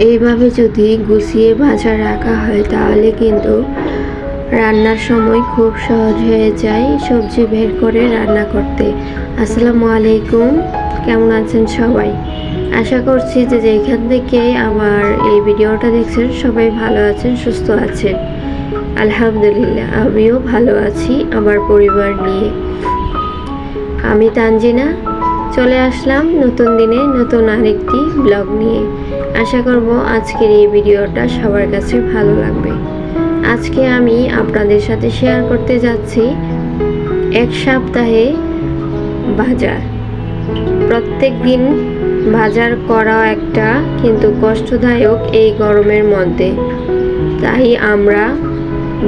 এইভাবে যদি গুছিয়ে বাজার রাখা হয় তাহলে কিন্তু রান্নার সময় খুব সহজ হয়ে যায় সবজি বের করে রান্না করতে। আসসালামু আলাইকুম, কেমন আছেন সবাই? আশা করছি যে যেখান থেকে আমার এই ভিডিওটা দেখছেন সবাই ভালো আছেন, সুস্থ আছেন। আলহামদুলিল্লাহ, আমিও ভালো আছি আমার পরিবার নিয়ে। আমি তানজিনা চলে আসলাম নতুন দিনে নতুন আরেকটি ব্লগ নিয়ে। আশা করব আজকের এই ভিডিওটা সবার কাছে ভালো লাগবে। আজকে আমি আপনাদের সাথে শেয়ার করতে যাচ্ছি এক সপ্তাহে বাজার। প্রত্যেক দিন বাজার করা একটা কিন্তু কষ্টদায়ক এই গরমের মধ্যে। তাই আমরা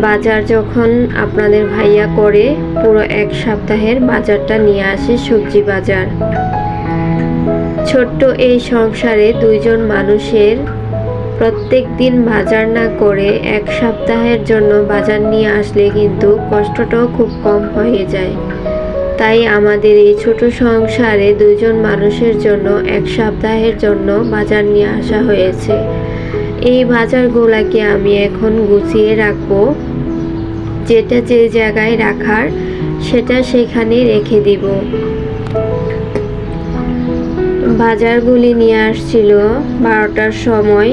বাজার যখন আপনাদের ভাইয়া করে পুরো এক সপ্তাহের বাজারটা নিয়ে আসে, সবজি বাজার। ছোট্ট এই সংসারে দুইজন মানুষের প্রত্যেক দিন বাজার না করে এক সপ্তাহের জন্য বাজার নিয়ে আসলে কিন্তু কষ্টটাও খুব কম হয়ে যায়। তাই আমাদের এই ছোট সংসারে দুইজন মানুষের জন্য এক সপ্তাহের জন্য বাজার নিয়ে আসা হয়েছে। এই বাজারগুলোকে আমি এখন গুছিয়ে রাখবো, যেটা যে জায়গায় রাখার সেটা সেখানে রেখে দিব। বাজারগুলি নিয়ে আসছিল 12টার সময়,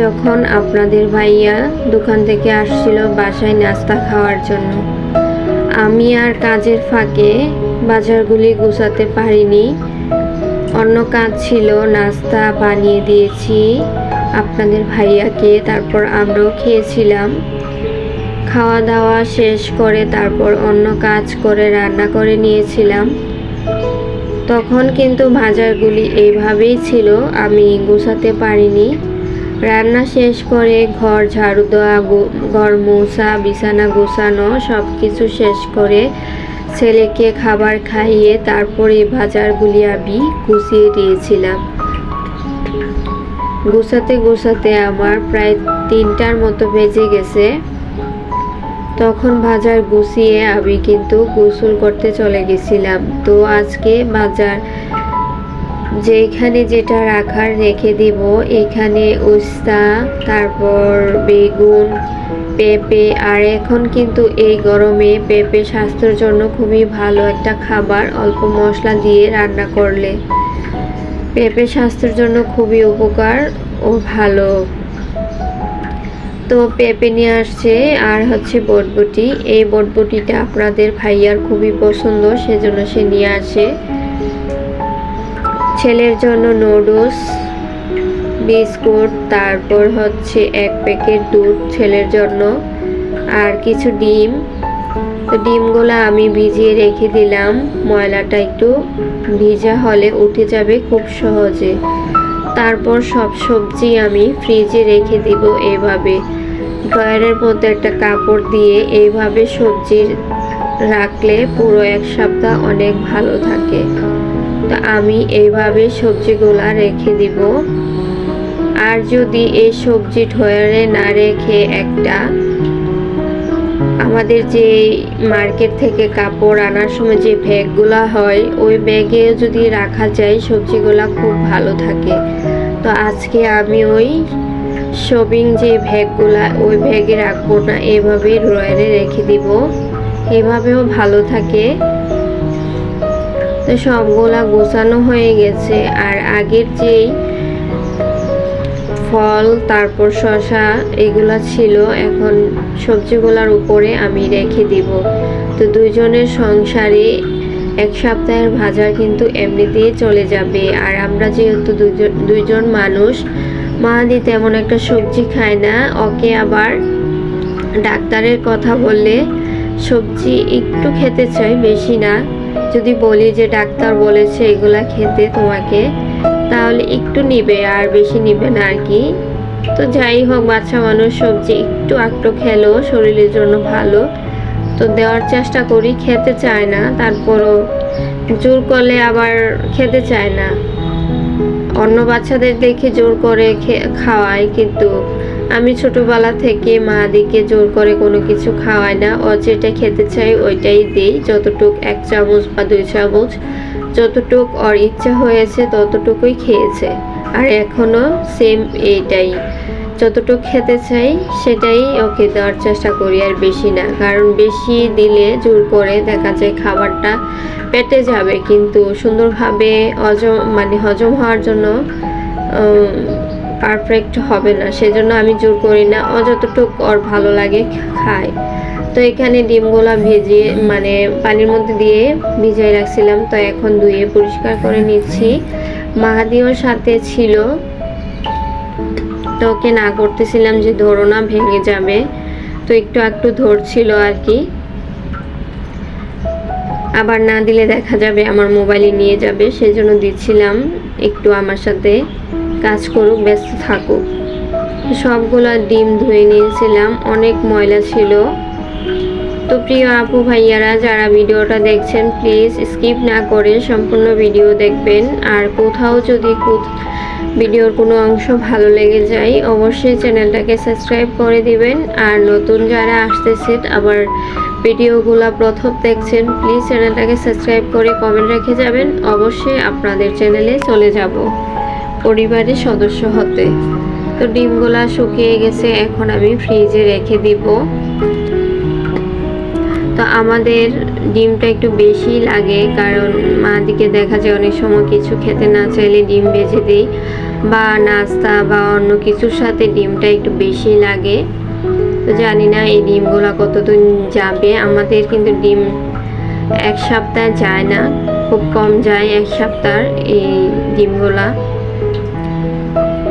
যখন আপনাদের ভাইয়া দোকান থেকে আসছিল বাসায় নাস্তা খাওয়ার জন্য। আমি আর কাজের ফাঁকে বাজারগুলি গুছাতে পারিনি, অন্য কাজ ছিল। নাস্তা বানিয়ে দিয়েছি আপনাদের ভাইয়াকে, তারপর আমরাও খেয়েছিলাম। খাওয়া দাওয়া শেষ করে তারপর অন্য কাজ করে রান্না করে নিয়েছিলাম। তখন কিন্তু বাজারগুলি এইভাবেই ছিল, আমি গুছাতে পারিনি। রান্না শেষ করে ঘর ঝাড়ু দেওয়া, ঘর মোছা, বিছানা গোছানো সব কিছু শেষ করে ছেলেকে খাবার খাইয়ে তারপরে বাজারগুলি আমি গুছিয়ে দিয়েছিলাম। গুছাতে আমার প্রায় 3টার মতো বেজে গেছে। তখন বাজার গুছিয়ে আমি কিন্তু গোসল করতে চলে গেছিলাম। তো আজকে বাজার যেখানে যেটা রাখার রেখে দিব। এখানে উস্তা, তারপর বেগুন, পেঁপে। আর এখন কিন্তু এই গরমে পেঁপে স্বাস্থ্যের জন্য খুবই ভালো একটা খাবার। অল্প মশলা দিয়ে রান্না করলে পেঁপে স্বাস্থ্যের জন্য খুবই উপকার ও ভালো। তো পেঁপে নিয়ে আসছে, আর হচ্ছে বটবটি। এই বটবটিটা আপনাদের ভাইয়ার খুবই পছন্দ, সেজন্য সে নিয়ে আসে। ছেলের জন্য নুডলস, বিস্কুট, তারপর হচ্ছে 1 প্যাকেট দুধ ছেলের জন্য, আর কিছু ডিম। তো ডিমগুলো আমি ভিজিয়ে রেখে দিলাম, ময়লাটা একটু ভিজা হলে উঠে যাবে খুব সহজে। তারপর সব সবজি আমি ফ্রিজে রেখে দিব এইভাবে। ড্রয়ারের মধ্যে একটা কাপড় দিয়ে এইভাবে সবজি রাখলে পুরো এক সপ্তাহ অনেক ভালো থাকে। তো আমি এইভাবে সবজিগুলা রেখে দিব। আর যদি এই সবজি ড্রয়ারে না রেখে একটা আমাদের যে মার্কেট থেকে কাপড় আনার সময় যে ব্যাগগুলা হয়, ওই ব্যাগে যদি রাখা যায় সবজিগুলা খুব ভালো থাকে। তো আজকে আমি ওই শপিং যে ব্যাগগুলা ওই ব্যাগে রাখবো না, এভাবে ড্রয়ারে রেখে দিব, এভাবেও ভালো থাকে। তো সবগুলা গোছানো হয়ে গেছে। আর আগের যেই ফল, তারপর শসা, এগুলা ছিল, এখন সবজিগুলার উপরে আমি রেখে দিব। তো দুইজনের সংসারে এক সপ্তাহের বাজার কিন্তু এমনিতেই চলে যাবে। আর আমরা যেহেতু দুইজন মানুষ, মাহাদি তেমন একটা সবজি খায় না। ওকে আবার ডাক্তারের কথা বললে সবজি একটু খেতে চাই, বেশি না। যদি বলি যে ডাক্তার বলেছে এগুলা খেতে তোমাকে, তাহলে একটু নিবে, আর বেশি নিবে না আর কি। তো যাই হোক, বাচ্চা মানুষ সবজি একটু আকটু খেলেও শরীরের জন্য ভালো। তো দেওয়ার চেষ্টা করি, খেতে চায় না। তারপরও জোর করলে আবার খেতে চায় না। অন্য বাচ্চাদের দেখে জোর করে খাওয়াই, কিন্তু আমি ছোটবেলা থেকে মাদিকে জোর করে কোনো কিছু খাওয়াই না, ও যেটা খেতে চাই ওইটাই দিই। যতটুক 1 চামচ বা 2 চামচ যতটুক ওর ইচ্ছা হয়েছে ততটুকুই খেয়েছে। আর এখনো সেম এইটাই, যতটুক খেতে চাই সেটাই ওকে দেওয়ার চেষ্টা করি, আর বেশি না। কারণ বেশি দিলে জোর করে দেখা যায় খাবারটা পেটে যাবে, কিন্তু সুন্দরভাবে হজম হওয়ার জন্য পারফেক্ট হবে না। সেজন্য আমি জোর করি না, ও যতটুকু ওর ভালো লাগে খায়। তো এখানে ডিমগুলা ভেজিয়ে পানির মধ্যে দিয়ে ভিজিয়ে রাখছিলাম, তো এখন ধুয়ে পরিষ্কার করে নিচ্ছি। মাহাদিও সাথে ছিল, তো ওকে না করতেছিলাম যে ধরো না, ভেঙে যাবে। তো একটু ধরছিল আর কি, আবার না দিলে দেখা যাবে আমার মোবাইলে নিয়ে যাবে, সেজন্য দিচ্ছিলাম একটু আমার সাথে কাজ করুক, ব্যস্ত থাকুক। সবগুলা ডিম ধুয়ে নিয়েছিলাম, অনেক ময়লা ছিল। তো প্রিয় আপু ভাইয়ারা যারা ভিডিওটা দেখছেন, প্লিজ স্কিপ না করে সম্পূর্ণ ভিডিও দেখবেন। আর কোথাও যদি ভিডিওর কোনো অংশ ভালো লেগে যায় অবশ্যই চ্যানেলটাকে সাবস্ক্রাইব করে দিবেন। আর নতুন যারা আসতেছেন আবার ভিডিওগুলো প্রথম দেখছেন, প্লিজ চ্যানেলটাকে সাবস্ক্রাইব করে কমেন্ট রেখে যাবেন। অবশ্যই আপনাদের চ্যানেলে চলে যাব পরিবারের সদস্য হতে। তো ডিমগুলা শুকিয়ে গেছে, এখন আমি ফ্রিজে রেখে দিব। তো আমাদের ডিমটা একটু বেশি লাগে, কারণ মাদিকে দেখা যায় অনেক সময় কিছু খেতে না চাইলে ডিম ভেজে দিই, বা নাস্তা বা অন্য কিছুর সাথে ডিমটা একটু বেশি লাগে। তো জানি না এই ডিমগুলা কতদিন যাবে। আমাদের কিন্তু ডিম 1 সপ্তাহ যায় না, খুব কম যায় 1 সপ্তাহ এই ডিমগুলা।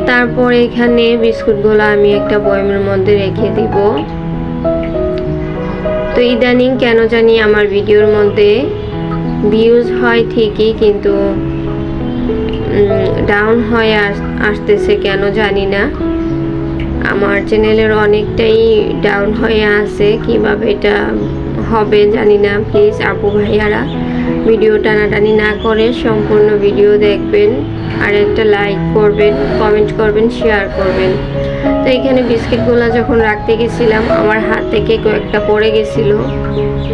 তারপর এখানে বিস্কুটগুলো আমি একটা বয়ামের মধ্যে রেখে দিব। তো ইদানিং কেন জানি আমার ভিডিওর মধ্যে ভিউজ হয় ঠিকই, কিন্তু ডাউন হয়ে আসতেছে কেন জানি না। আমার চ্যানেলের অনেকটাই ডাউন হয়ে আছে, কিভাবে এটা হবে জানি না। প্লিজ আপু ভাইয়ারা ভিডিও টানাটানি না করে সম্পূর্ণ ভিডিও দেখবেন, আর একটা লাইক করবেন, কমেন্ট করবেন, শেয়ার করবেন। তো এখানে বিস্কিটগুলো যখন রাখতে গেছিলাম আমার হাত থেকে কয়েকটা পড়ে গেছিলো,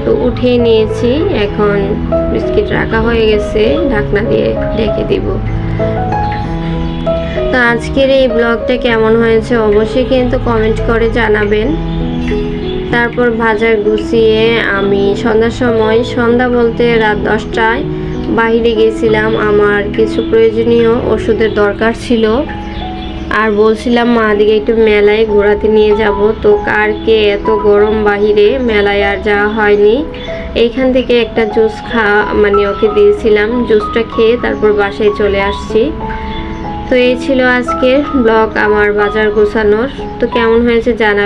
তো উঠিয়ে নিয়েছি। এখন বিস্কিট রাখা হয়ে গেছে, ঢাকনা দিয়ে ঢেকে দিব। তো আজকের এই ব্লগটা কেমন হয়েছে অবশ্যই কিন্তু কমেন্ট করে জানাবেন। তারপর বাজার গুছিয়ে আমি সন্ধ্যার সময়, সন্ধ্যা বলতে রাত 10টায় বাইরে গেছিলাম। আমার কিছু প্রয়োজনীয় ওষুধের দরকার ছিল, আর বলছিলাম মা দিকে একটু মেলায় ঘোরাতে নিয়ে যাব। তো কারকে এত গরম বাহিরে, মেলায় আর যাওয়া হয়নি। এইখান থেকে একটা জুস ওকে দিয়েছিলাম, জুসটা খেয়ে তারপর বাসায় চলে আসছি। তো এই ছিল আজকের ব্লগ আমার বাজার গোছানোর। তো কেমন হয়েছে জানা।